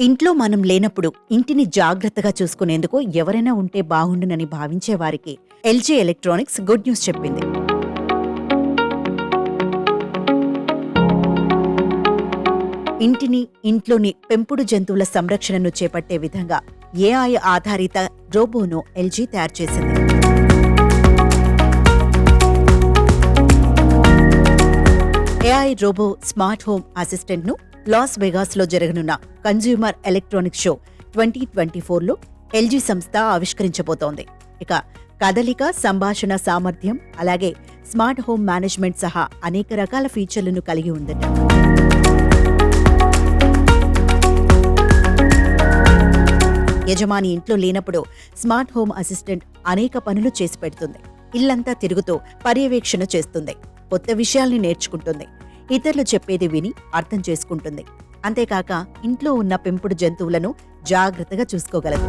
ఇంట్లో మనం లేనప్పుడు ఇంటిని జాగ్రత్తగా చూసుకునేందుకు ఎవరైనా ఉంటే బాగుండునని భావించే వారికి ఎల్జీ ఎలక్ట్రానిక్స్ గుడ్ న్యూస్ చెప్పింది. ఇంటిని, ఇంట్లోని పెంపుడు జంతువుల సంరక్షణను చేపట్టే విధంగా ఏఐ ఆధారిత రోబోను ఎల్జీ తయారు చేసింది. ఏఐ రోబో స్మార్ట్ హోమ్ అసిస్టెంట్ను లాస్ వెగాస్లో జరగనున్న కన్జ్యూమర్ ఎలక్ట్రానిక్స్ షో 2024లో ఎల్జీ సంస్థ ఆవిష్కరించబోతోంది. ఇక కదలిక, సంభాషణ సామర్థ్యం, అలాగే స్మార్ట్ హోమ్ మేనేజ్మెంట్ సహా అనేక రకాల ఫీచర్లను కలిగి ఉందట. యజమాని ఇంట్లో లేనప్పుడు స్మార్ట్ హోమ్ అసిస్టెంట్ అనేక పనులు చేసి పెడుతుంది. ఇల్లంతా తిరుగుతూ పర్యవేక్షణ చేస్తుంది, కొత్త విషయాల్ని నేర్చుకుంటుంది, ఇతరులు చెప్పేది విని అర్థం చేసుకుంటుంది. అంతేకాక ఇంట్లో ఉన్న పెంపుడు జంతువులను జాగ్రత్తగా చూసుకోగలదు.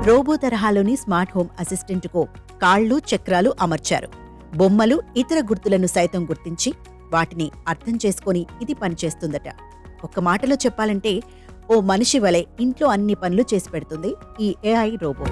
రోబో తరహాలోని స్మార్ట్ హోమ్ అసిస్టెంట్కు కాళ్ళు, చక్రాలు అమర్చారు. బొమ్మలు, ఇతర గుర్తులను సైతం గుర్తించి వాటిని అర్థం చేసుకొని ఇది పనిచేస్తుందట. ఒక్క మాటలో చెప్పాలంటే ఓ మనిషి వలె ఇంట్లో అన్ని పనులు చేసి పెడుతుంది ఈ ఏఐ రోబో.